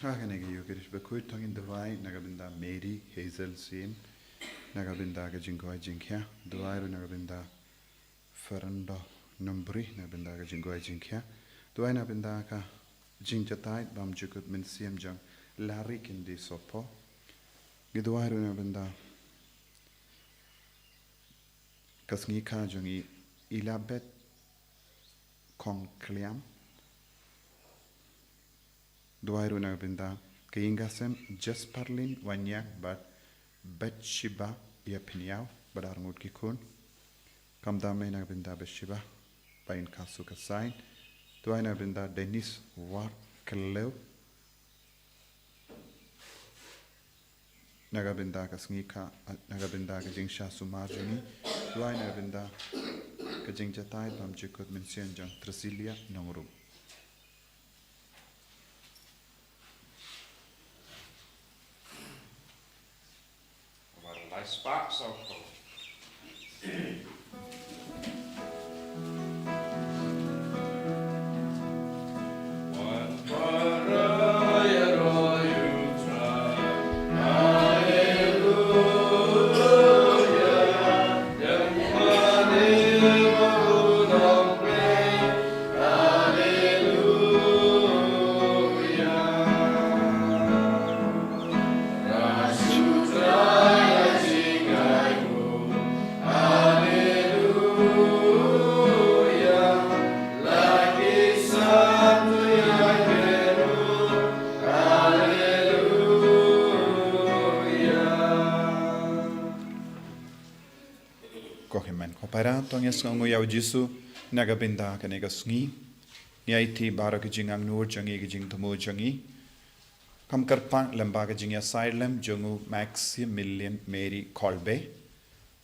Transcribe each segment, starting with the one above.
Hakanega yugirish Bakhuid tongin Dawai Nagabinda Mary Hazel Sim Nagabinda Gajingoi Jinkya Dawairu Nagabinda Ferrando Numbri Nagabinda Gajingoi Jinkya Dawai Nagabinda Ka Jinjatai Bam Jukut Min Siam Jang Larry Kindi Sopo Gidwairu Nagabinda Kasngi Ka Jungi Ilabet Kong Kliam Dwairu Nagabinda Kayingasem Jasparlin Wanyak But Betshiba Yapiniao Badarmut Kikun Kamdame Nagabinda Betshiba Bain Kasuka Sain Dwai Nagabinda Denis War Kaleu Nagabinda Kasngika Nagabinda Kajingsha Sumarjani Dwai Nagabinda Kajingjatai Bamjikut Minsianjang Trasilia Nongru Spot so cool. Para tongya sngu yaw jisu nagabinda kanega sngi yaiti bara kijing ang nur jangi kijing tumu jangi kam karpang lamba kijing asylum jungu Maximilian Mary Kolbe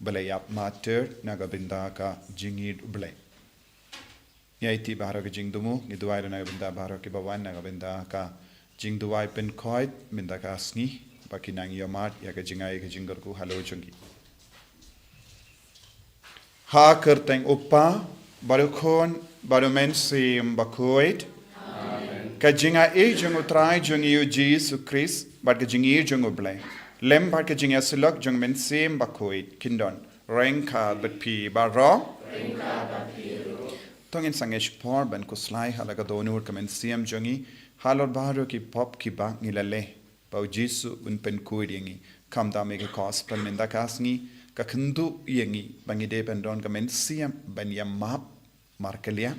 balayap mater nagabinda ka jingid uble yaiti bara kijing tumu niduai nagabinda bara kibawan nagabinda ka jing duai pen koid minda ka sngi bakinang yamat ya kijingai kijing garku halo jangi Ha kerteng upa barukon barumen sim Bakhuid kajinga jung utrai jung yu Jesus Christ but kajingi jung uble lem but kajinga silok jung men sim Bakhuid kindon renka but pi baro tongin sangesh por ban kuslai halaga donur kamen sim jungi halor baro ki pop ki ba ngilale pau Jesus un pen kuidingi kam da mege gospel minda kasngi Kakendu yengi bangide pendon kamen siam banyam map markelia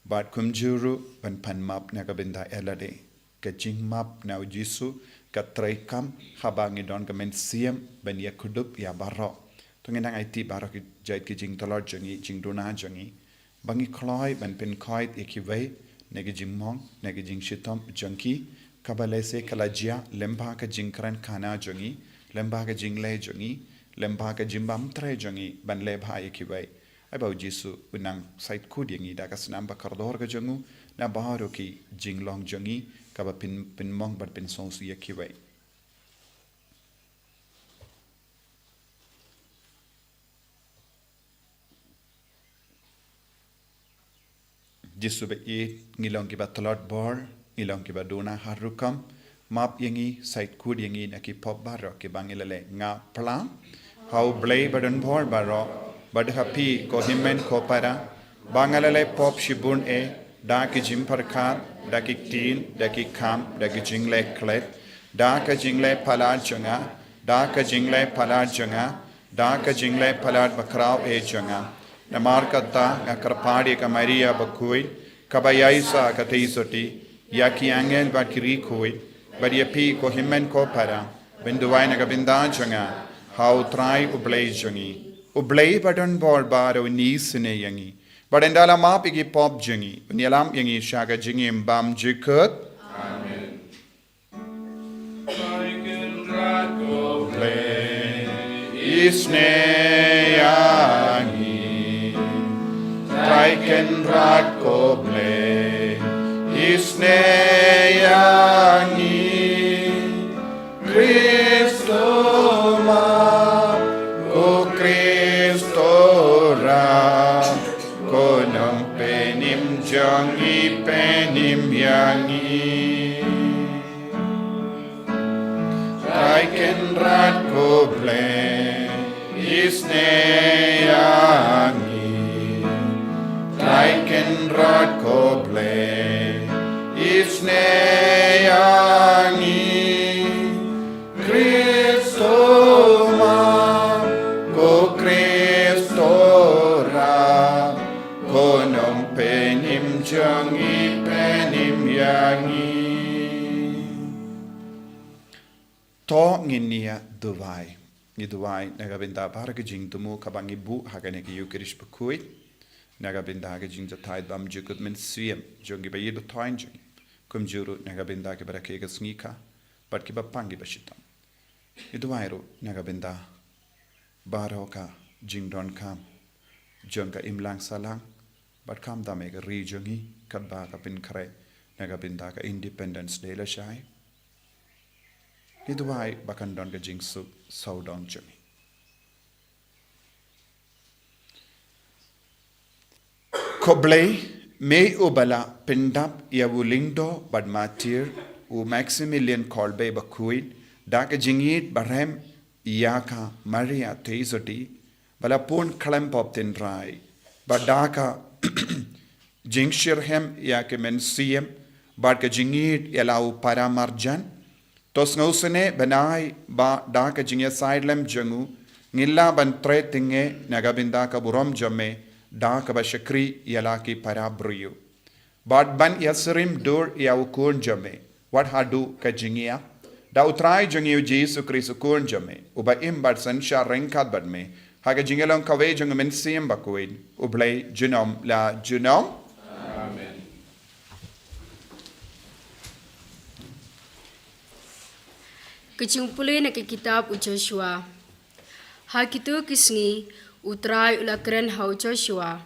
but kumjuru ban pan map nakabinda elade kajing map na jisu katrai kam habangi don kamen siam banya kudup ya baro tunginang IT baro ki jait ki jing tolor jangi jing dona jangi bangi kloi ban pen koit ekiwei negi jing mong negi jing shitom janki kabale se kalajia lemba ka jingkran kana jangi lemba ka jingle jangi lemba ka jimbam tre jangi ban lebha ekiwei abau jisu unang sait kudiangi da kasnam bakardor ka jangu na baharo ki jinglong jangi kaba pin mong bat pin sonsu ekiwei jisu be ngilong ki batlot bor ngilong ki baduna harukam map yengi sait kudiangi na ki pop baro ki bangilale nga plam how blay badan bor baro bad happy ko himmen ko para bangalale pop shibun da ki jim parkar da ki tin da ki kam da ki jingle klet da ka jingle palar janga da ka jingle palar janga da ka jingle palar bakrao janga na markata nga karpadi ka Maria Bakhuid kabayaisa ka teisoti yaki angel bakiri koi badiapi ko himmen ko para benduai na gabinda janga how try ublay jangi ublay badon bor baro nisne yangi badendala mapi ki pop jangi unyalam yangi shaga jangi mbam jikut amen ublay isne yangi traiken rat ko blay isne yangi Cristo ma o Cristo ra konam penim jangi penim yangi Isneyangi Laiken rod koble Isneyangi Kristo ma ko Kristo ra konom penim jangi penim yangi to nginia duwai Niduai nagabinda parake jing tumu kabangi bu hagane ki yukirish Bakhuid nagabinda hage jing jatai dam jukut men siem jongi bayi do toin jing kum juru nagabinda ke barake ga Sngi ka but ki bapangi bashitam Niduai ro nagabinda baro ka jing don kam jonga imlang salang but kam da mega ri jongi kadba ka pin khare nagabinda ka independence day la shai Niduai bakan don ga jing su sau don jami. Koblei me ubala pindap ya wulindo bad matir u Maximilian Kolbe Bakhuid daga jingit barem yaka Maria Teizoti bala pun kalam pop tin rai badaka jingshirhem yake men siem bad ka jingit yalau paramarjan Tos ngausene benai ba daka jingya sidelem jangu ngilla ban tre tinge nagabinda ka burom jamme daka ba shakri yalaki parabriyu bad ban yasrim dur ya ukun jamme what hadu ka jingya da utrai jingyu Jesu Kristo kun jamme uba im bad sansha renkat bad me haga jingelon kawe jang men sim Bakhuid ublay junom la junom Kecumpulan ke kitab Joshua. Hakitu kisngi utrai ulakren hau Joshua.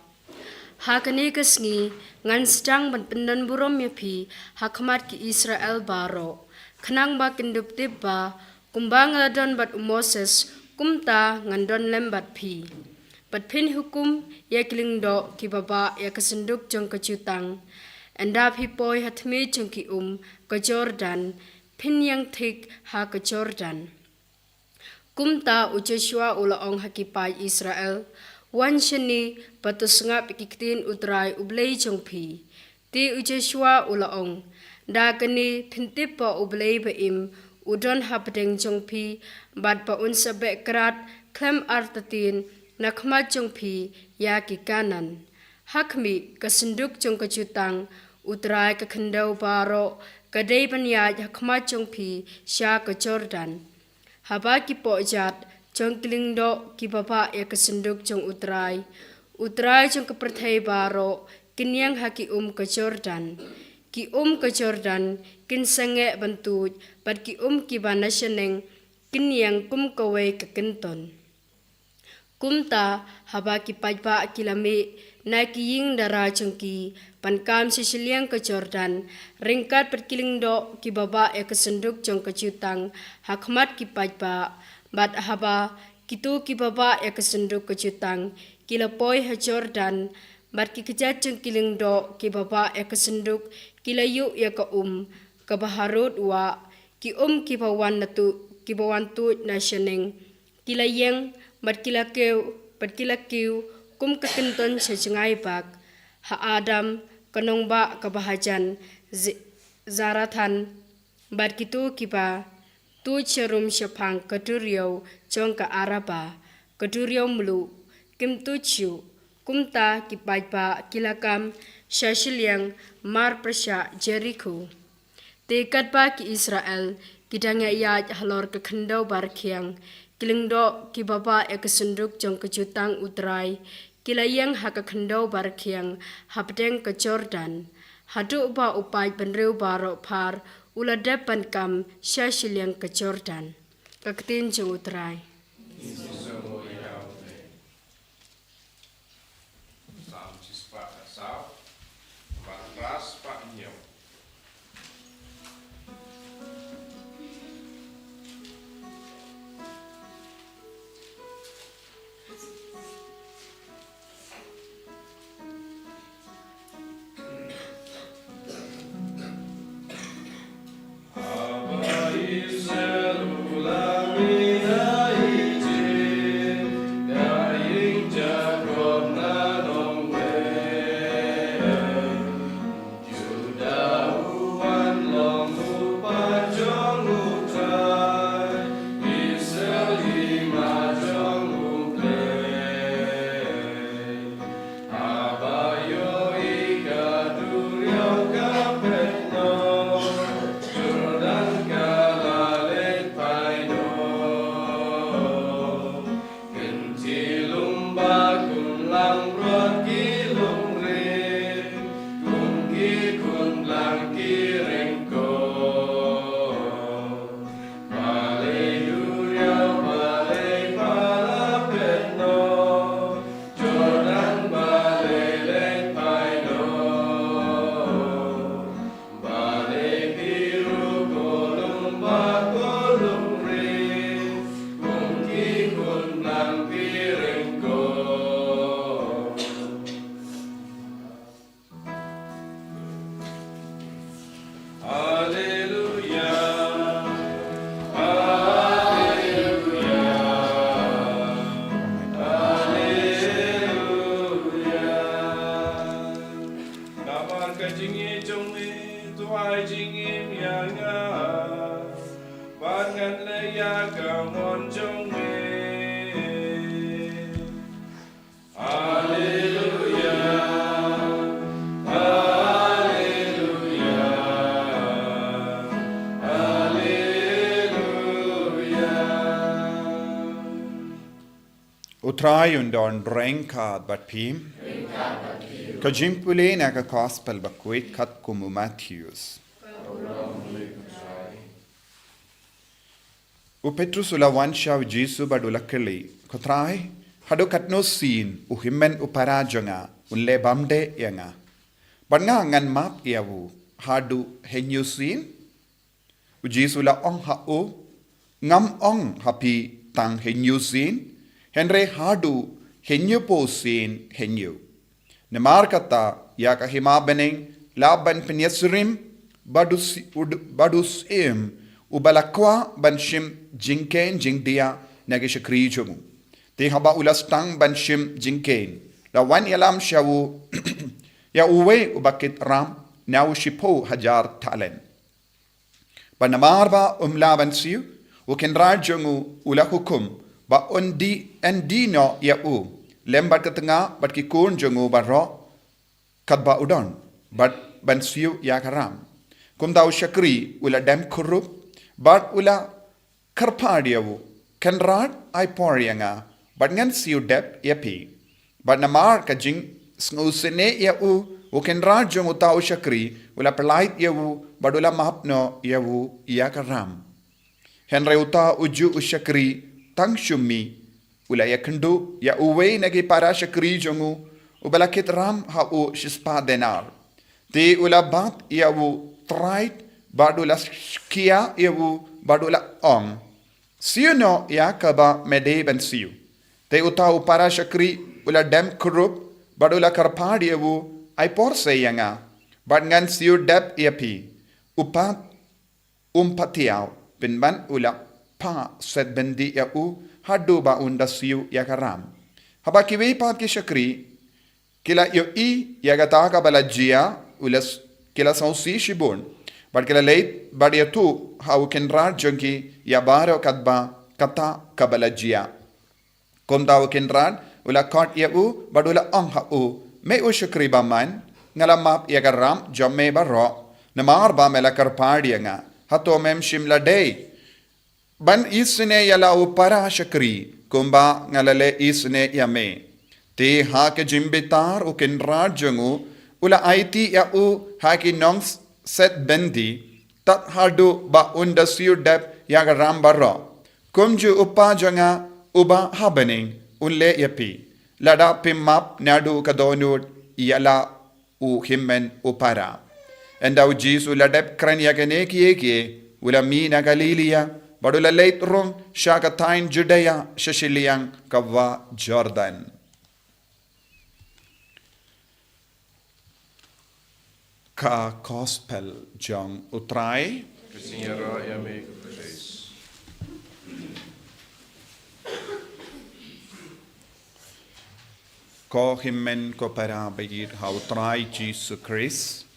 Hakane kisngi ngan sedang pendan burom yapi hakmat ki Israel baro. Kenang ba kindup tiba kumbang ladon bat Moses kumta ngandon lembat pi. Bat pin hukum ya kilingdo ki baba ya kesenduk jong kecutang. Endap hipoi hatmi jong ki ke Jordan. Pin yang tik ha ke Jordan. Kumta u Joshua ulaong hakipai Israel. Wan shani batu sengap ikikitin utrai ublay jongpi. Ti u Joshua ulaong. Dagani pintipa ublay baim udon hapdeng jongpi. Bad pa unsa bekrat klem artatin nakmat jongpi ya ki kanan. Hakmi kesenduk jong kecutang utrai kekendau baro. Kadai banyaj hakmat jongpi sya ke Jordan. Haba ki pojat jong kilingdo ki bapa ya kesenduk jong utrai. Utrai jong ke perthai baro kinyang haki ke Jordan. Ki ke Jordan kin sange bantuj bat ki ki banaseneng kinyang kawe ke kenton. Kumta haba ki pajba kilame na ki ying dara jongki pankam sisiliang ke Jordan ringkat perkilingdo ki baba ya kesenduk jong kecutang hakmat ki pajba bat haba kitu ki baba ya kesenduk kecutang kilapoi ha Jordan bat ki kejat jong kilingdo ki baba ya kesenduk kilayu ya ke ke baharut wa ki ki bawan tu na sheneng kilayeng bat kilakiu kum kekenton sejengai bak ha Adam kanong ba kabahajan zaratan bat kitu kiba tu cherum shapang kaduriau jong ka araba kaduriau mulu kim tu chiu kumta kipajba kilakam shashiliang mar prasha Jericho tekat ba ki Israel kidangya ya halor ke khendau barkiang kilingdo ki baba ya kesenduk jong kejutang utrai kilayang haka khendau barkiang hapdeng ke Jordan hadu ba upai benreu baro par uladapan kam shashiliang ke Jordan kaktin jong utrai Utrai undon renkad bat pim. Kajimpule naga gospel Bakhuid kat kumu Matthews. U Petrus ula wanshaw Jesu badula keli. Kotrai hado katno sin u himmen u parajanga unle bamde yanga. Banga ngan map yawu hadu henyu sin. U Jesu la ong ha o ngam ong hapi tang henyu sin. Henry hadu henyu po sin henyu. Nemar kata ya kahima bening laban penyesrim badus im ubalakwa banshim jinken jingdia nagishakri jomu. Te haba ulas tang banshim jinken. La wan yalam shawu ya uwe ubakit ram na ushipo hajar talen. Banamar ba umla bansiu ukenra jomu ula hukum ba undi endino ya u lembat ketenga bat kikun jongu barro kat ba udon bat bansiu ya karam kum tau syakri ula dem kurup bat ula karpadiawu kenrat ai porianga bat ngan siu dep yapi bat namar ka jing snusene ya u kenrat jongu tau syakri ula pelait yawu bat ula mahapno yawu ya karam henry uta uju usyakri tang shumi ula ya kendu ya uwe nagi para syakri jongu ubalakit ram ha u shispa denar te ula bat ya u tried badula skia ya u badula ong siuno ya kaba mede ben siu te uta u para syakri ula dem kurup badula karpad ya u ai por sayanga bad ngan siu dep ya pi upat patiao pinban ula pa set bendi ya u hadu ba unda siu ya karam haba kiwi pat ki syakri kila yo i ya gata ka balajia ulas kila sausi shibun bad kila late bad ya tu how can rar junki ya baro katba kata kabalajia kom daw ken rar ula kot ya u bad ula ong ha u me u syakri ba man ngalamap ya karam jamme baro namar ba mela karpadi nga hato mem shimla day ban isne yala upara syakri kumba ngalale isne yame te ha ke jimbitar u kenra jungu ula IT ya u ha ki nong set bendi tat hadu ba unda siu dep ya rambaro kumju upa janga uba habening unle yapi lada pimap nadu kadonut yala u himmen upara endaw jisu ladep kran yakene kiye ula mina galilia badula late rum shakatain Judea shashiliang kawa Jordan. Ka gospel jong utrai. Signora ya me grace. Ko himmen ko para bagir ha utrai Jesus Christ.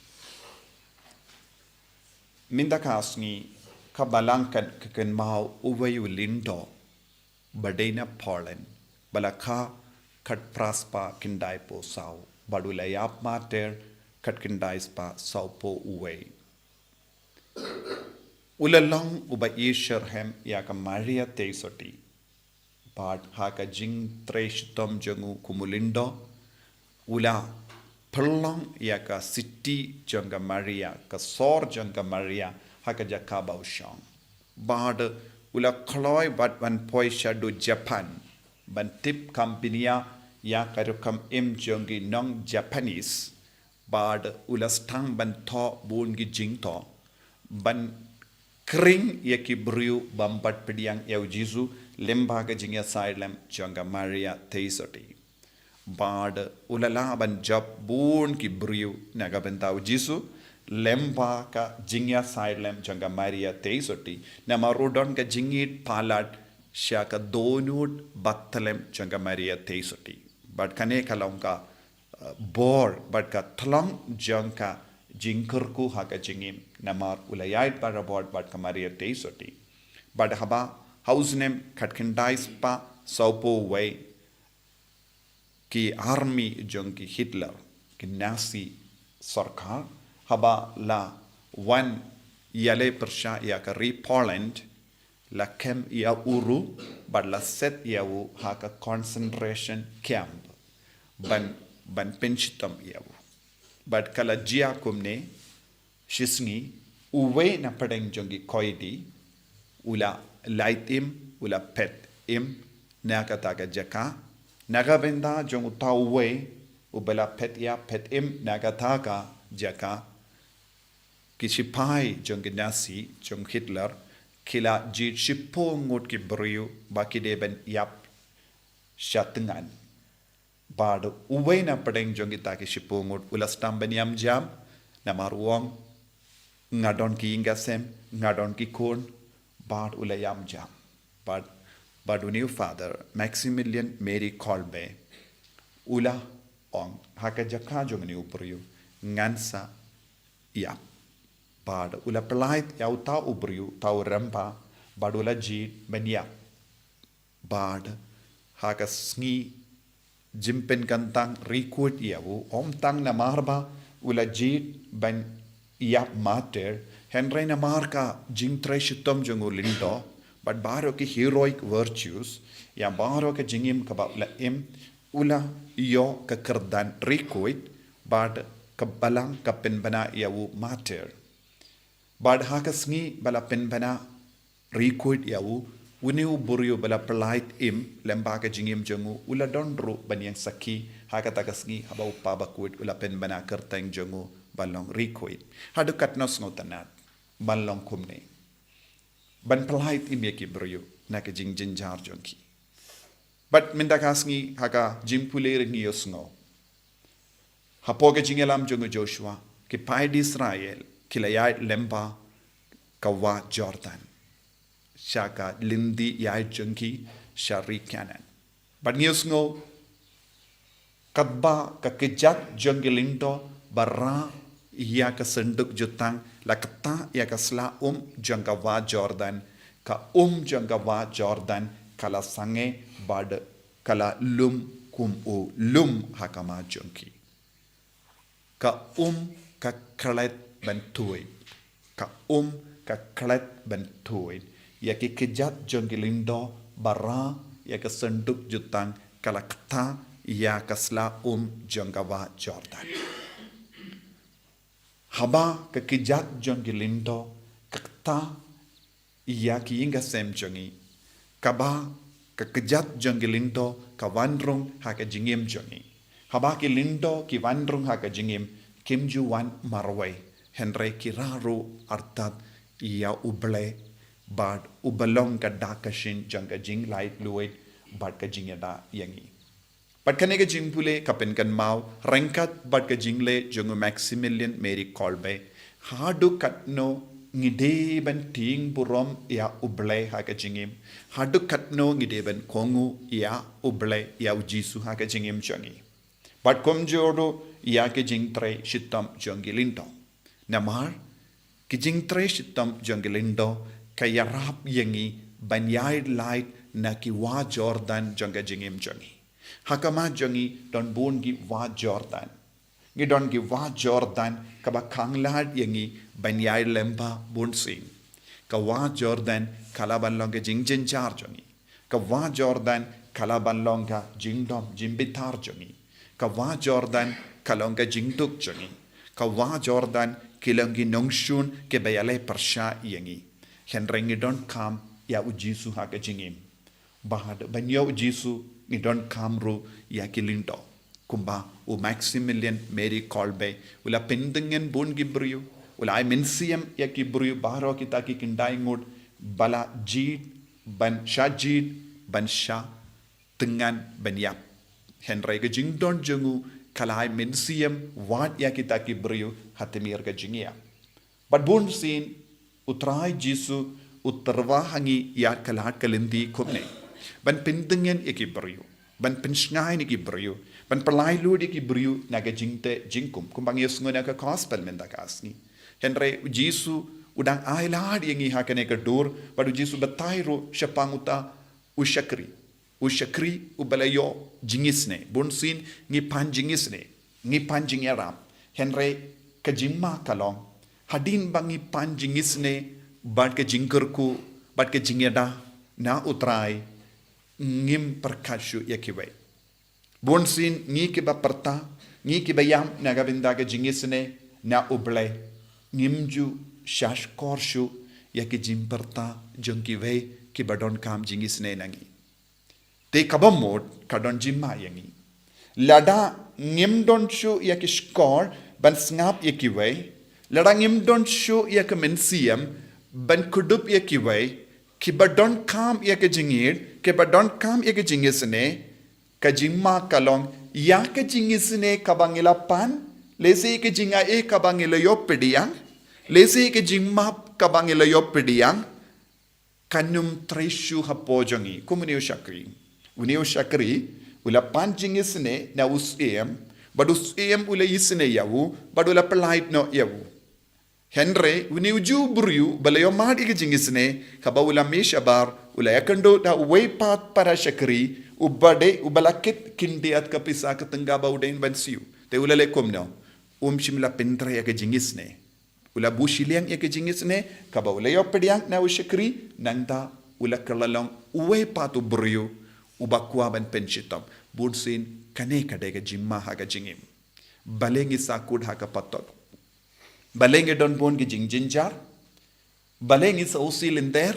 Minda kasni kabalangkan keken mau uwayu lindo badena polen balakha kat praspa kindai po sau badula yap mater kat kindai spa sau po uway ulalong uba Yesherhem ya ka Maria teisoti bad ha ka jing tresh tom jangu kumulindo ula perlong ya ka city janga Maria ka sor janga Maria haka jakabau shang bad ula kloi bat ban poisha do Japan ban tip company ya karukam im jongi nong Japanese bad ula stang ban tho bun gi jing tho ban kring yaki briu bambat pediang yau jisu lemba ga jingya silem jonga Maria teisoti bad ula la ban job bun ki briu naga bentau jisu lemba ka jingya silem janga Maria teisoti nama rodon ka jingit palat shaka donut battalem janga Maria teisoti but kane kalong ka bor but ka thlong jangka jingkurku haka jingim namar ulayait para board but ka Maria teisoti but haba house name khatkindais pa saupo way ki army jangki Hitler ki Nazi sarkar haba la one yale persha ya kari Poland la kem ia uru but la set ia u haka concentration camp ban penchitam ia u but kala jia kumne shisngi uwe na padeng jongi koidi ula lait-im ula pet im naka taga jaka naga benda jong uta uwe ubela pet im naga taga jaka kisipai jong nasi jong Hitler kila jit shipo ngot ki brio baki deben yap shatengan bad uwe na padeng jong ita ki shipo ngot ula stamben yam jam na maruang ngadon ki ingasem ngadon ki kon bad ula yam jam but new father Maximilian Mary Kolbe ula ong haka jaka jong ni ubrio ngansa yap bad ula pelait yau ta ubrio tau rempa bad ula jit benya bad haka sngi jimpen kantang record yau om tang na marba ula jit ban yap mater henry na marka jing treshitom jongo lindo but baro ki heroic virtues ya baro ka jingim ka la im ula yo ka kerdan record bad kabalang ka penbana yau mater bad haka sngi bala penbana record yau uniu burio bala polite im lemba ka jingim jongo ula dondro banyang saki haka tagasngi habau pa Bakhuid ula penbana kertang jongo balong record hadu katnos ngotanat balong kumne ban polite im yaki burio na ka jing jinjar jonki but minda kasngi haka jimpuler ni yosngo hapoga jingelam jongo Joshua ki pai di Israel kilayat lemba kawa Jordan shaka lindi yai junki shari kanan but news ngo kadba ka kejat jungilinto barra ya ka senduk jutang lakta ya ka sla jangkawa Jordan ka jangkawa Jordan kala sange bad kala lum lum hakama junki ka ka kalet bantuin ka ka kalet bantuin ya ki kejat jongilindo bara ya ka senduk jutang kalakta ya kasla jonggawa Jordan haba ka kejat jongilindo kakta ya ki inga sem jongi kaba ka kejat jongilindo ka wandrung haka jingim jongi haba ki lindo ki wandrung haka jingim kimju wan marway henry kiraru artat ia uble bad ubalong ka dakashin jangka jing light fluid bad ka jingeda yangi but kanega jingpule kapen kan mau rengkat bad ka jingle jongo Maximilian Mary Kolbe hadu katno ngide ban ting burom ia uble ha ka jingim hadu katno ngide ban kongu ia uble ia ujisu ha ka jingim jangi but komjodo ia ke jingtre shitam jongilindo namar ke jingtre shitam jongilindo kaya rap yangi banyai light na ki wa Jordan janga jingim jangi hakama jangi don bon gi wa Jordan ngi don gi wa Jordan kaba kanglad yangi banyai lemba bon sing ka wa Jordan kala banlong ke jingjin char jangi ka wa Jordan kala banlong ka jingdom jimbitar jangi ka wa Jordan kalong ka jingtuk jangi ka wa Jordan kilongi nongshun ke bayale persha yangi henrengi don kam ya ujisu ha ka jingim bahad banyo ujisu ni don kamru ya kilindo kumba u Maximilian Mary Kolbe ula pendingen bon gibrio ula I mensiam ya gibrio baro kita ki kindai ngod bala jid ban shajid ban sha tengan ban yap henry ka jingdon jengu kalai mensiam wat ya kita gibrio hatemir ka jingia but bon sin utrai jisu utarwa hangi ya kalat kalindi kumne ban pendingen ikibrio ban pensngai ikibrio ban Palei lu ikibrio naga jingte jingkum kumbang yesngo naga gospel mendakasni henry jisu udang ailad yangi hakane ka dur padu jisu batairo shapanguta ushakri ubalayo jingisne bonsin ngi pan jingisne ngi pan jingeram henry kajimma kalong hadin bangi pan jingisne bad ka jingkerku bat ke jingeda na utrai ngim perkashu yakiwe bonsin ngi ke ba perta ngi ke bayam na gabinda ke jingisne na uble ngimju shash korshu yaki jimperta jongkiwe ki badon kam jingisne nangi te kabamot kadon jimma yangi lada ngimdon shu yaki skor ban snap yakiwe lada ngimdon shu yak mensiam ban kudup yakiwe ki badon kam yak jingir ke badon kam yak jingisne ka jimma kalong yak jingisne kabangila pan lese ke jinga e kabangila yopediang lese ke jimma kabangila yopediang kanum treshu hapojangi kumunio shakri unio shakri ula panjingisne na usem badus em ula isne yawu badula polite no yawu henre unio jubru balayo madi ke jingisne kabawula meshabar ula yakando da weipat para shakri ubade ubalaket kindiat kapisa katengga baudain bansiu te ula lekom no shimla pentra ya ke jingisne ula bushiliang ya ke jingisne kaba ula yopediang na ushakri nanda ula kalalong uwe patu brio ubakwa ban penshitam budsin kane kadega jimma ha ka jingim balengi sakud ha ka patot balengi don bon ke jingjinjar balengi sa usilinter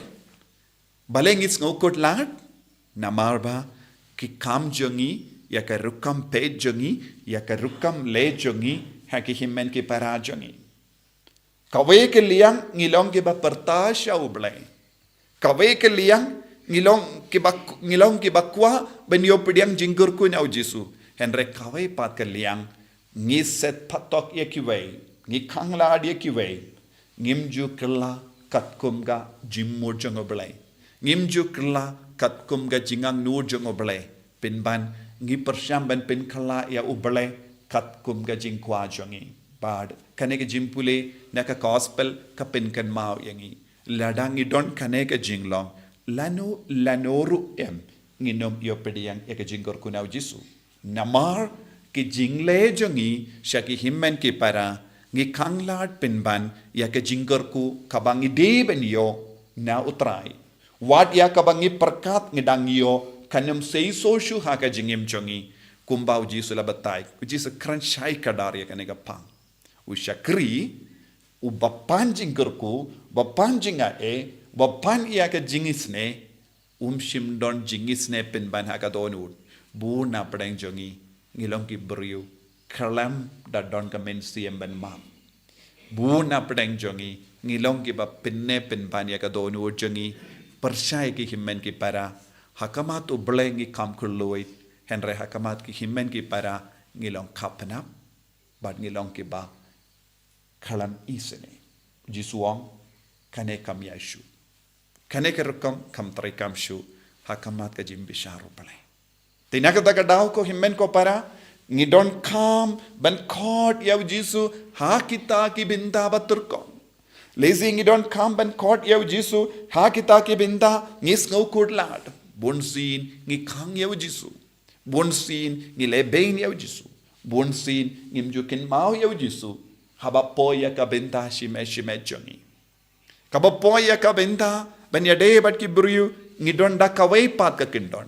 balengi ngokot lat namarba ki kam jongi ya ka rukam pe jongi ya ka rukam le jongi haki himmen ki parajongi kawe ke liang ngilong ki ba pertasha ublay kawe ke liang ngilong ki bakwa benyo pediang jinggur ku na ujisu henre kawe pat ke liang ngi set patok ye ki we ngi khangla ye ki we ngimju kella katkum ga jimmo jongo blay ngimju kella katkum ga jingang nur jongo blay pinban ngi persyam ban pin khala ya ublay kat kum ga jing kwa jongi bad kane ga jimpule na ka gospel ka pin kan mau yangi ladangi don kane ga jinglong lanoru em nginom yopediang ya ga jingor kunau jisu namar ki jingle jongi shaki himmen ki para ngi kanglat pinban ya ga jingor ku kabangi de ben yo na utrai wat ya kabangi perkat ngidang yo kanam sei so shu ha ka jingim jongi kumbau jisu la batai jisu kran shai kadar ya kanega pang u shakri u bapan jingkurku bapan jinga e bapan ya ka jingisne shim don jingisne pen ban ha ka donur bu na pedang jongi ngilong ki beriu kalam da don ka men siem ban mam bu na pedang jongi ngilong ki ba pinne pen ban ya ka donur jongi persyai ki himmen ki para hakamat u blengi kam kurloit henre hakamat ki himmen ki para ngilong kapanap bad ngilong ki ba kalam isene jisuang kane kam yashu kane ke rukam kam trai kam shu hakamat ka jim bisharu pale tinaka daga daw ko himmen ko para ngidon kam ban khot yaw jisu ha kita ki binda batur ko lazy ngidon kam ban khot yaw jisu ha kita ki binda ngis ngau kudlat bonsin ngi khang yaw jisu bonsin ngi lebein yaw jisu bonsin ngim jukin mau yaw jisu haba poya ka benta shime jongi kaba poya ka benta ban ya de bat ki buriu ngi don da ka wei pat ka kindon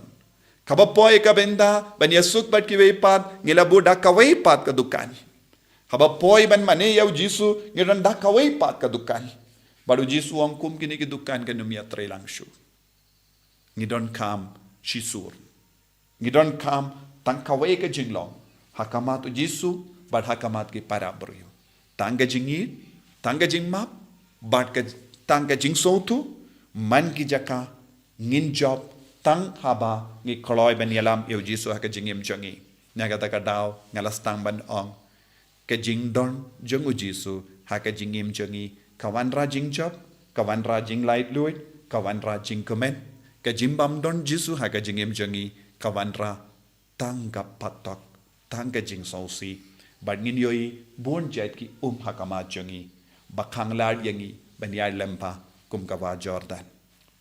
kaba poya ka benta ban ya suk bat ki wei pat ngi labu da ka wei pat ka dukan haba poy ban mane yaw jisu ngi don da ka wei pat ka dukan baru jisu ang kum kini ki dukan ka numya tre langshu ngi don kam shisur ngi don kam tang ka wei ka jinglong hakamat jisu bad hakamat ki para buriu tangga jingi tangga jingmap bat ka tangga jingsotu man ki jaka ngin job tang haba ngi koloi ben yalam eu jisu ha ka jingim jongi naga ta ka daw ngalas tang ban ong ka jingdon jongu jisu ha ka jingim jongi kawan ra jing job kawan ra jing light luit kawan ra jing comment ka jimbam don jisu ha ka jingim jongi kawan ra tangga patok tangga jing sausi bad ngin yoi bon jait ki hakamat jongi bakhang lad yangi banyai lempa kum kawa jordan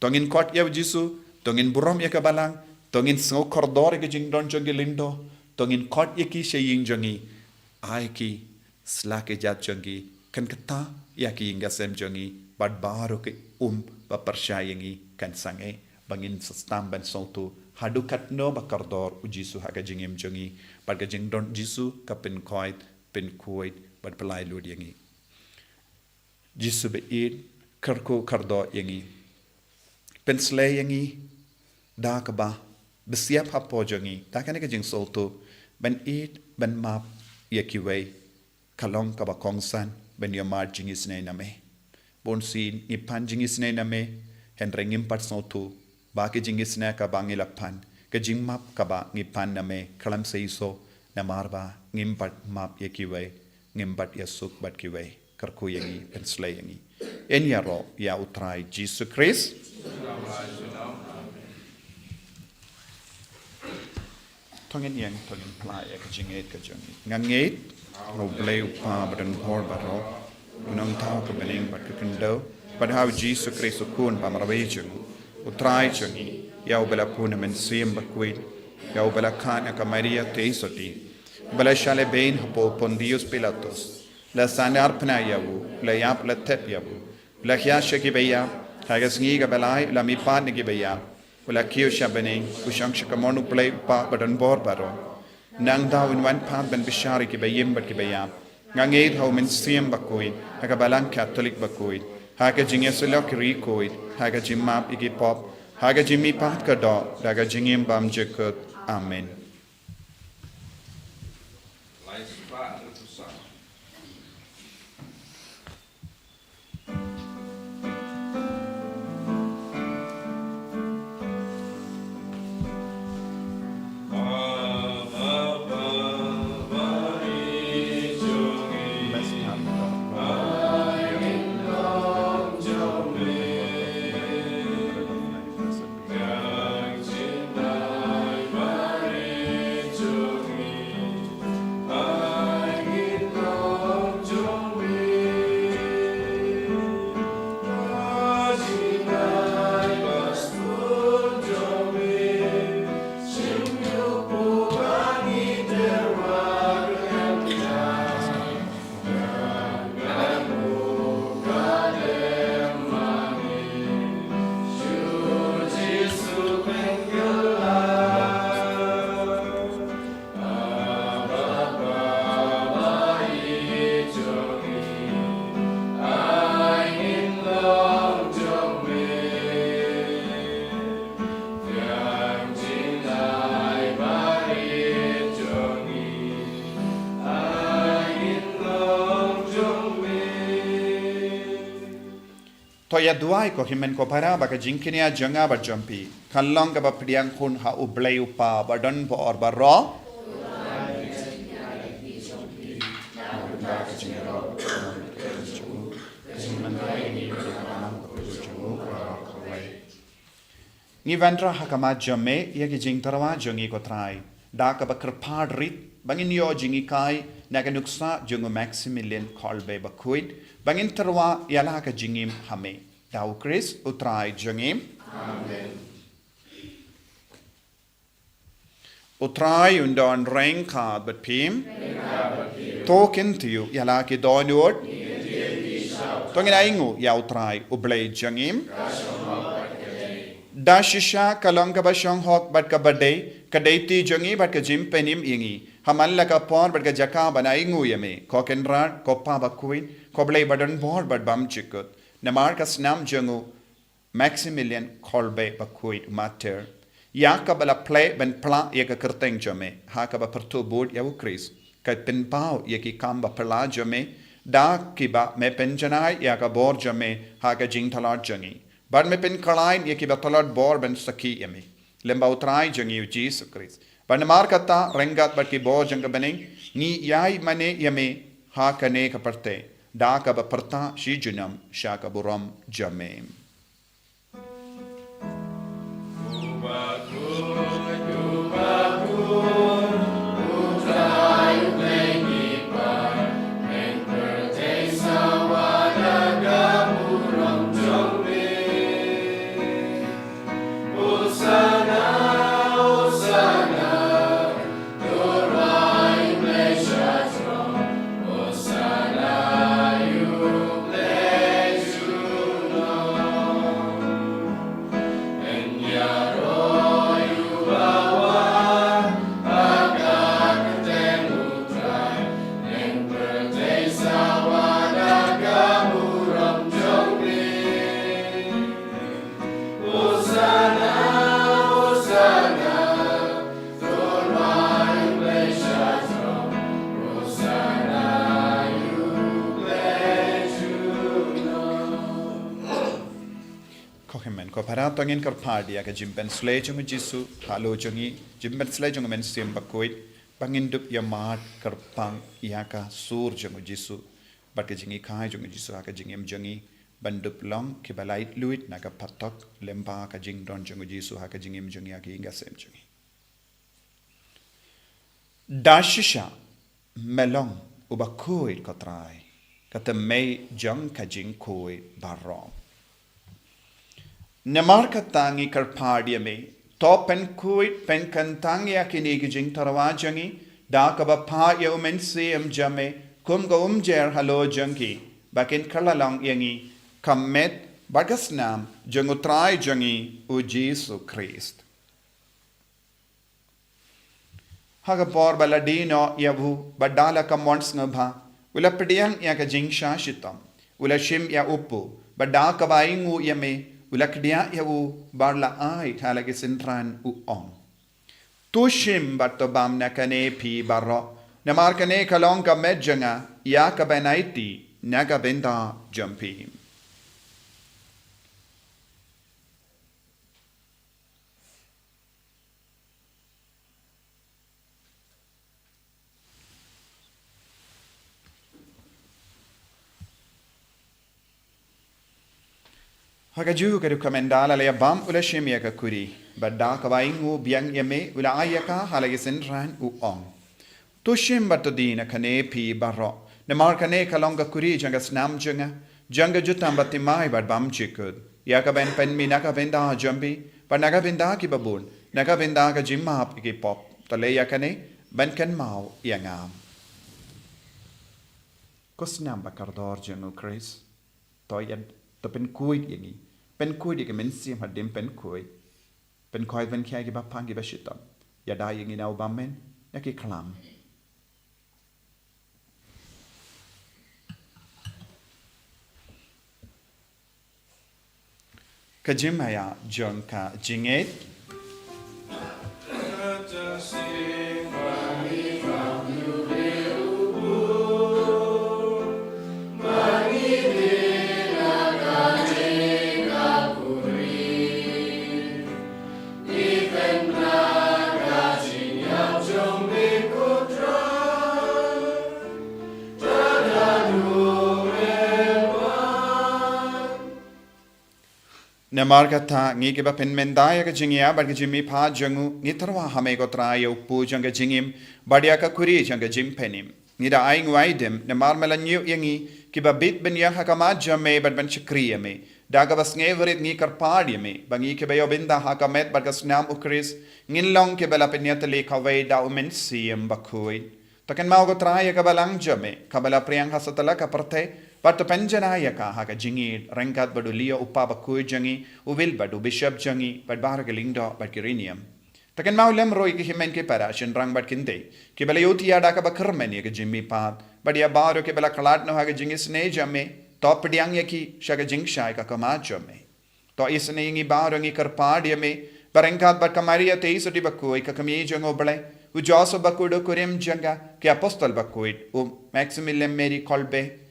tongin kot yaw jisu tongin burom ya kabalang tongin snow kordor ke jingdon jongi lindo tongin kot yaki sheying jongi ai ki slake jat jongi kan kata yaki inga sem jongi bad baru ke bapercyayangi kan sange bangin sestam ban sautu hadukat no bakardor ujisu haga jingim jongi bad ga jing don jisu ka pen koit pen kuit bad pelai lu yangi jisu be id karko kardo yangi pen slay yangi da ka ba besiap hapo jongi da kan ga jing sautu ban id ban map yakiwei kalong ka ba kongsan ban yamar jingis nei name bon sin ipan jingis nei name hen rengim pat sautu ba ke jingis na ka bangi lapan ke jingmap ka ba ngipan name kalam seiso na marba ngimpat map yakiwei ngimpat yasuk bat kiwei karku yangi pen slay yangi en yaro ya utrai Jesus Christ Tongen yang tongen plai ek jinget ka jongi nganget ro bleu pa badan hor baro unang tau ka bening bat ka kendo but how Jesus Christ kun pa marawe chung utrai chungi ya ubela puna men sim Bakhuid ya ubela kana ka Maria teisoti bala shale bein hapo pondius Pilatus la sanar pna yawu la yap la tep yawu la khya shaki beya haga Sngi ka balai la mi pan ki beya wala kiyo shabening usang shakamonu play pa badan bor baro nang daw in wan pan ben bishari ki bayim bat ki beya ngangeit how men sim Bakhuid haga balang Catholic Bakhuid haga jingeselo kri koid haga jimmap igi pop haga jimmi pat ka do daga jingim bam jekut amen Toya duai ko himen ko para baka jinkinia janga ba jumpi kallang ka ba priang kun ha ublay upa badon po or barro ni vandra hakama jamme yagi jing tarwa jongi ko trai da ka ba krpad rit bangin yo jingi kai naganuksa jungo Maximilian kolbe Bakhuid bangin tarwa yala ka jingim hame dau Chris utrai jingim amen utrai undon reng ka bat pim token to you yala ki donut tongin aingu ya utrai ublay jingim dashisha kalanga ba shong hok bat ka badai kadaiti jongi bat ka jim penim ingi hamal la ka por bat ka jaka banai ngu yame kokenrat koppa Bakhuid koblay badan bor bat bam chikut namar ka snam jongu Maximilian kolbe Bakhuid mater ya ka bala play ben pla ya ka kerteng jame ha ka ba pertu bod ya ukris ka pen pau ya ki kamba pla jame da ki ba me penjanai ya ka bor jame ha ka jing thalat jangi Bad me pen kalain ye ki batalat bor ben saki yemi. Lemba utrai jangi u Jesus Christ. Bad namar kata rengat bad ki bor janga bening ni yai mane yemi ha kane ka parte. Da ka ba parta shi junam sha ka buram jamem. paratangin karpadia ka jimpen slejung jisu halo jungi jimpen slejung men sim Bakhuid pangindup ya mat karpang ka sur jung jisu bat ka jingi khai jung jisu ka jingem jungi bandup long ki balait luit na ka patok lemba ka jing don jung jisu ka jingem jungi ki inga sem jungi dashisha melong Bakhuid ka trai kata mei jang ka jing koi barong Namar katangi karpadia me to pen kuit pen kantangi akini gijing tarawajangi da kaba pa ya umen se jame kum ga jer halo jangi bakin kalalang yangi kamet bagasnam jangutrai jangi u Jesu Christ haga por baladino yavu badala ka mons ngabha ula pediang ya ka jing shashitam ula shim ya upu bada ka baingu yame Ulakdia yawu barla ai halagi sintran uong. Tushim batobam nakane pi barro. Namarkane kalong ka medjanga ya ka benaiti naga benda jampi. Hagaju ka rekomendala le bam ula shemia ka kuri badda ka waingu biang yame ula ayaka halagi senran u ong tushim batodina kane pi barro namar kane kalonga kuri janga snam janga jutam batimai bad bam chikud yaka ben pen mi naka benda jambi panaga benda ki babun naga benda ka jimma ki pop tale yakane ben kan mau yangam kosnam bakardor jangu Chris toyan to pen kuit yangi pen kuit ke men sim hadim pen kuit pen koi ven kya ki bapang ki bashitam ya da yangi na ubamen yaki klam kajimaya jon ka jinget Namargata ngi ke ba pen mendaya ka jingya bar ka jimi pha jangu ngi tarwa hame ko traya upu janga jingim badia ka kuri janga jim penim ngi da aing waidem namar melanyu yangi ki ba bit ben yang hakama jame ban ban chakriya me da ka bas ngeverit ngi karpadi me bangi ke ba yobinda hakamet bar ka snam ukris ngin long ke bala penyata le kawai da umen siem Bakhuid takan mau ko traya ka balang jame ka bala priang hasatala ka parthe But penjana yaka haka jingi rengkat badu liya upa Bakhuid jangi uwil badu bishop jangi bad bahar ke lingdo bad kirinium. Taken maulem roi ki himen ke para shin rang bad kinte ki bala yoti ada ka bakarmen ye ke jimmi pat bad ya baro ke bala kalat no haka jingi sne jamme top diang yaki shaka jing shai ka kama jamme. To isne ngi baro ngi karpad yame barengkat bad kamaria te isoti Bakhuid ka kami jango bale u joso Bakhuid kurim janga ke apostol Bakhuid u Maximilian Mary Kolbe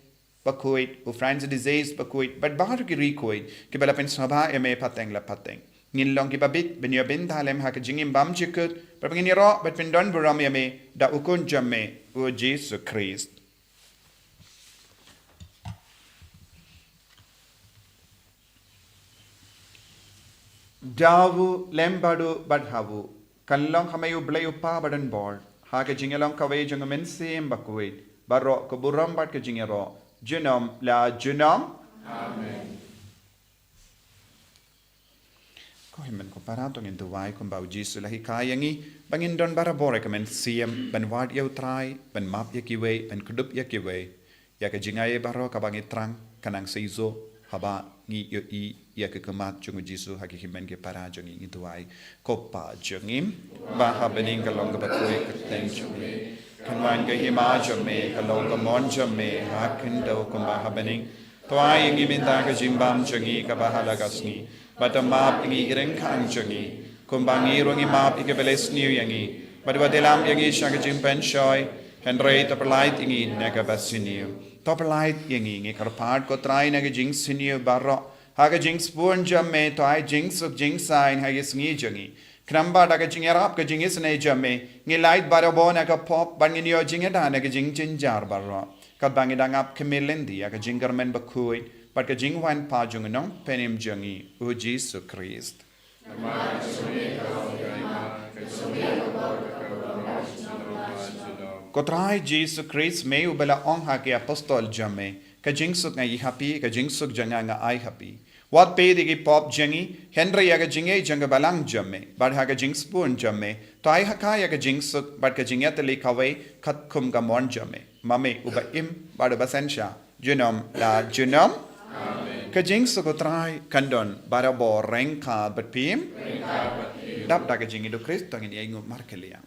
Bakhuid, u Franz disease Bakhuid, but bahar ki recoid, ki bala pen sabha eme pateng la pateng. Ngin long ki babit, ben yo ben dalem ha ka jingim bam chikut, but ngin ro, but pen don buram yame, da ukun jamme, u Jesu Christ. Dawu lembadu badhawu, kanlong hamayu blayu pa badan board, ha ka jingalong kaway jangamen sim Bakhuid, baro ko buram bad ka jingero, Junam la junam. Amen. Ko himen ko paratong in duwai kung bau Jesu lahi kayangi bangin don barabore kamen siem ban wad yaw trai ban map yakiwe ban kudup yakiwe yaka jingaye baro kabangi trang kanang seizo haba ngi yo I yaka kemat jungu Jesu haki himen ke parajong in duwai ko pa jungim ba habening kalong Bakhuid keteng jungi Kanwan ka himajam me, kalong ka monjam me, hakin daw kumba habaning. Tuwa yung iminta ka jimbam jangi ka bahalagas ni. Bata map ingi ireng kang jangi. Kumba ngirong imap ikabeles niyo yangi. Bata wadilam yangi siya ka jimpen shoy. Henry tapalait ingi nagabas siniyo. Tapalait yangi ngi karpad ko try nagajing siniyo barro. haga jing spoon jamme to ai jing suk jing sign ha Sngi jangi kramba daga jing arab ka jing isne jamme ngi light barabona ka pop bangin yo jing da na ka jing jin jar barra ka bangi dangap kemelendi ka jing garmen Bakhuid but ka jing wan pa jung nong penim jangi o Jesus Christ Kotrai Jesus Christ me ubela ong ha ke apostol jamme ka jing suk ngai happy ka jing suk janga nga ai happy what pe digi pop jangi Henry ya ka jinge janga balang jamme but ha ka jing spoon jamme to ai ha ka ya ka jing suk but ka jinga tali kawai khat khum ka mon jamme mame uba im bada basensha junom la junom ka jing suk kotrai kandon bara bo reng ka bat pim dap da ka jingi do Christ tangin ai ngu markelia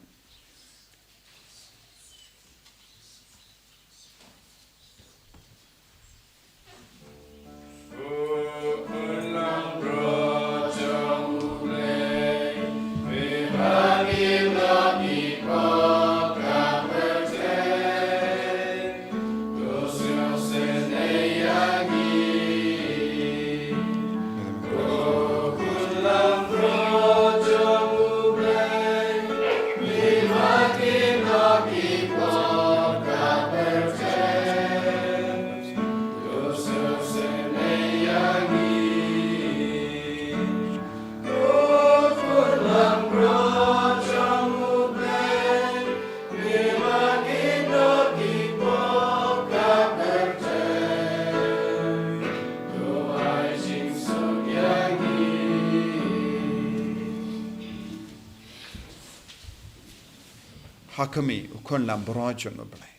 Hakami ukon lam brojon oblay.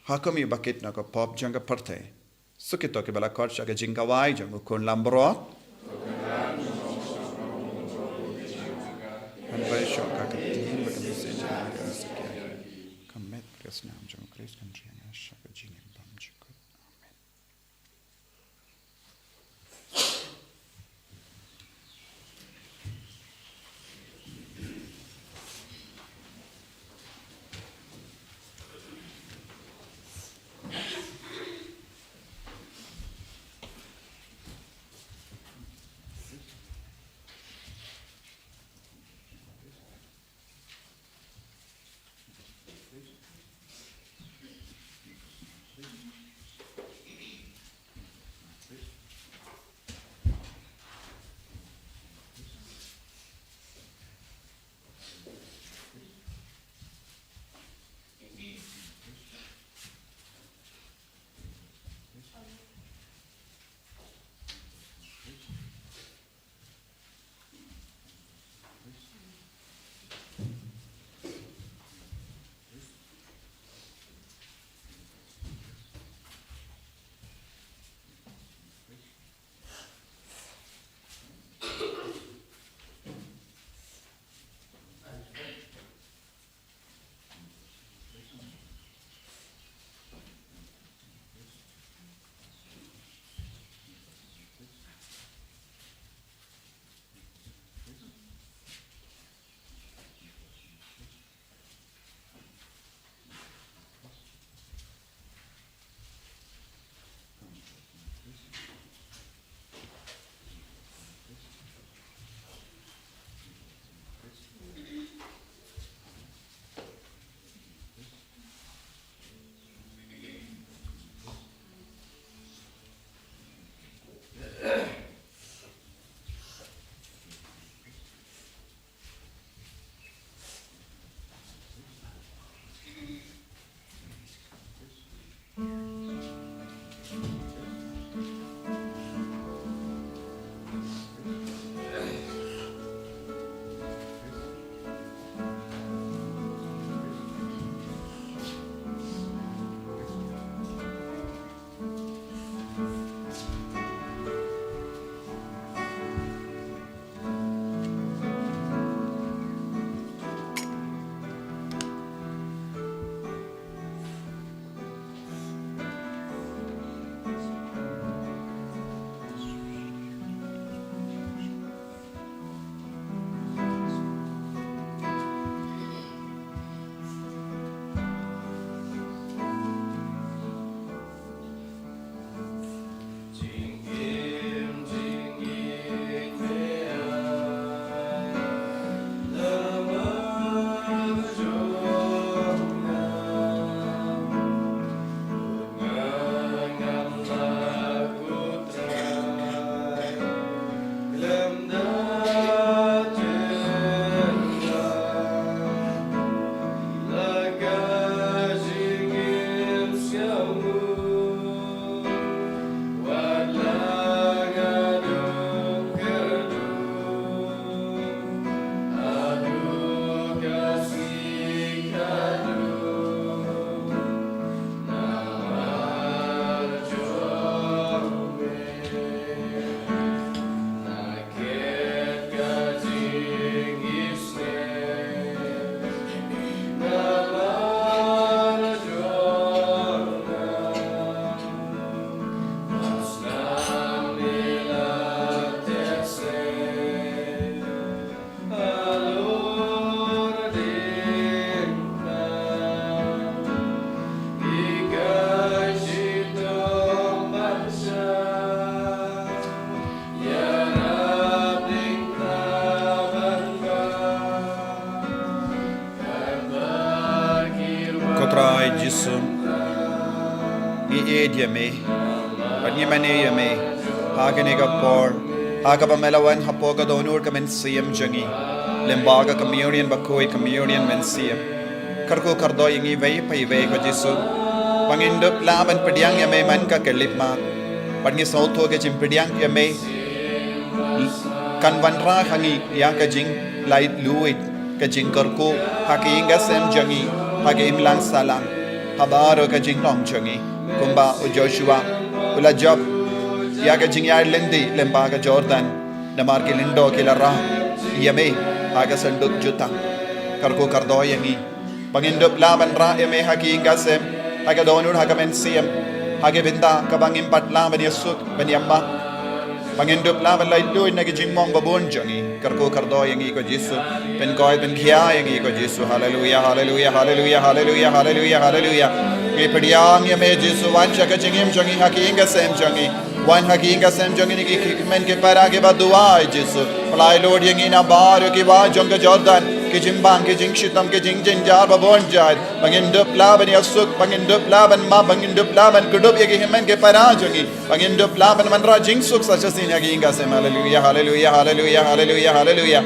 Hakami bakit na ko pop janga parte. Sukito ke bala kort shaga jinga wai jang ukon lam bro. Han bai shoka ka tin ba ka message ka sakya. Kamet pres nam jang Christ kan jinga shaga jinga bam jiko. Amen. jisu i yame pagi mane yame hagane ka por hagaba melawan hapoga donur ka men siem jangi lembaga communion Bakhuid communion men siem karko kardo yangi vei pai vei ko jisu pangindup laban pediang yame man ka kelipma pangi sauto ke chimpediang yame kan vanra hangi ya ka jing light luit ka jing karko hakinga sem jangi hagi imlang salang habaro ka jing long jangi kumba o Joshua ula job ya ka jing yar lendi lemba ka Jordan namar ke lindo ke lara yame haga sanduk juta karko kardo yangi pangindup laban ra yame hakinga sem haga donur haga men siem haga binda ka bangim patla ben yesuk ben yamma pangindup laban lai luit na gijing mong babon jangi karko kardo yangi ko Jesu pen koi ben khia yangi ko Jesu hallelujah hallelujah hallelujah hallelujah hallelujah hallelujah ke pediang yame Jesu wan chaka jingim jangi hakinga sem jangi wan hakinga sem jangi ni ki men ke para ke badua Jesu palai lord yangi na bar ke wa jong Jordan ke jimbang ke jing shitam ke jing jar babon jad pangindup laban yasuk pangindup laban ma pangindup laban kudup yagi himen ke para jangi pangindup laban manra jing suk sachasin yagi inga sem hallelujah hallelujah hallelujah hallelujah hallelujah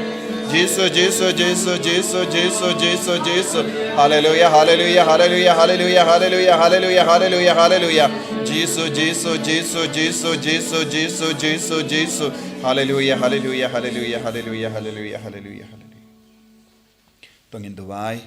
Jesus Jesus Jesus Jesus Jesus Jesus Jesus hallelujah hallelujah hallelujah hallelujah hallelujah hallelujah hallelujah hallelujah Jesus Jesus Jesus Jesus Jesus Jesus Jesus Jesus hallelujah hallelujah hallelujah hallelujah hallelujah hallelujah hallelujah Panginduwai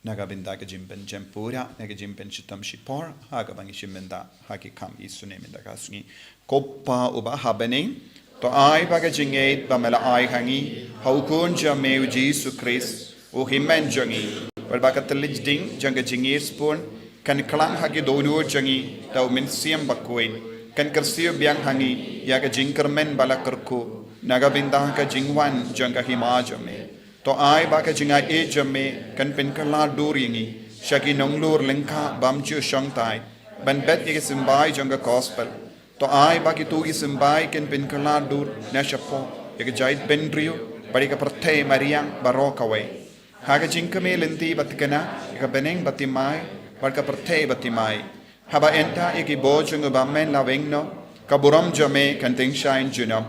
nagabinda ka jimpen jempura naga jimpen shitam shipor haga bangi shimenda haki kam isune minda kasngi koppa uba habening to ai baga jingate bamela ai hangi haukun jame Jesus Christ o himmen jangi wal baga telij ding janga jingir spon kan klang hagi donur jangi tau min siam Bakhuid kan kersiu biang hangi yaga jingkermen balakerku nagabinda ka jingwan janga hima jame to ai ba ka jinga e jamme kan pen kala duringi shaki nonglur lengka bamchu shangtai ban bet ye simbai janga gospel to ai ba ki tu gi simbai kan pen kala dur na shapo ye jait pen rio bari ka prthe mariang baroka we ha ka jinka me lenti batkana ka beneng batimai bar ka prthe batimai haba enta ye ki bo janga bammen la wengno ka buram jamme kan ting shine junam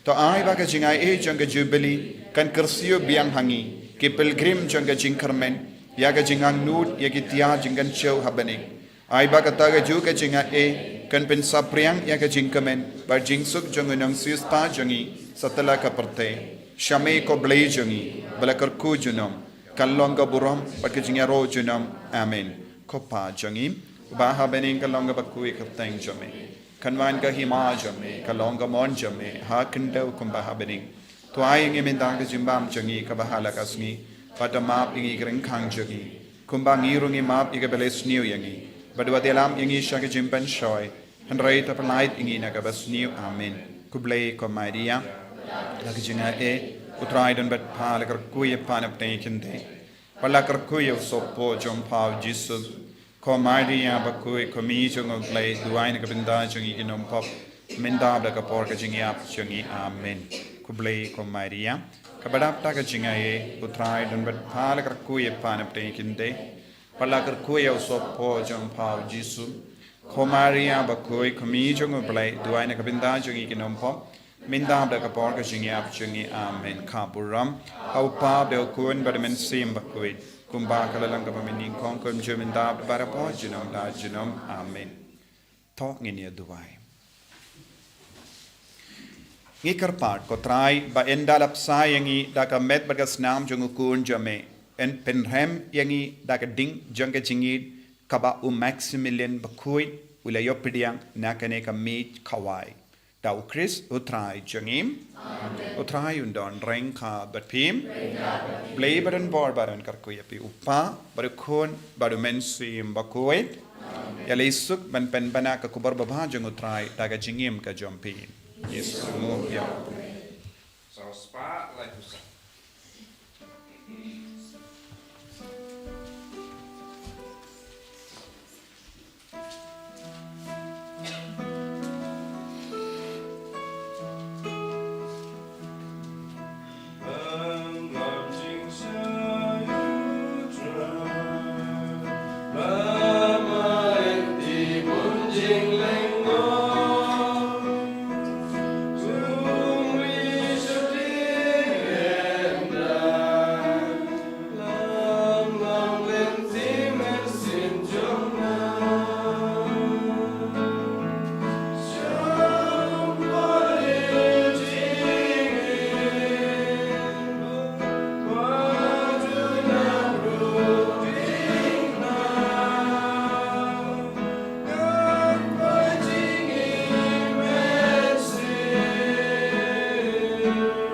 to ai ba ka jinga e janga jubilee kan kersio biang hangi ke pilgrim janga jingkarmen yaga jingang nud yagi tia jingan show habening ai ba kata ga ju ka jinga e kan pen sapriang yaga jingkamen bar jingsuk janga nang sis pa jangi satala ka perte shame ko blei jangi balakar ku junam kalonga buram ba ka jinga ro junam amen ko pa jangi ba habening kalonga Bakhuid kapteng jame kanwan ka hima jame kalonga mon jame ha kindau kumba habening to ai ngi men dang ka jimbam jangi ka bahala kasngi pada map ingi greng khang jangi kumbang irungi map iga beles new yangi badwa delam ingi shaka jimpan shoy han rai ta palait ingi na ka bas new amen kublei ko maria la ka jinga e utrai don bet phala kar kuye panap te kinde pala kar kuye so po jom pau Jesus ko maria Bakhuid ko mi jong glei duai na ka binda jangi inom pop menda da ka por ka jingi ap jangi amen kublei ko maria kabadapta ka jingaye utrai don bet phala kar kuye panap te kinde pala kar kuye so po jom pau Jesus ko maria Bakhuid ko mi jong glei duai na ka binda jangi inom pop menda da ka por ka jingi ap jangi amen kaburam au pa de kun badamen sim Bakhuid kumba kalalang ka pamining kong kum jumenda para po jinom da jinom amen tok nginia duai ngikar part ko try ba endalap sa yangi da ka met bagas nam jung kun jame en penrem yangi da ka ding jang ka jingi kaba Maximilian Bakhuid ula yopidiang nakane ka meet kawai Tau Chris utrai jangim utrai undon rengka batpim blei badan bor badan karkuya pi upa barukun baru mensim Bakhuid ya leisuk ban pen bana ka kubar babha jang utrai daga jingim ka jompin yes mu ya So spotlight was Amen.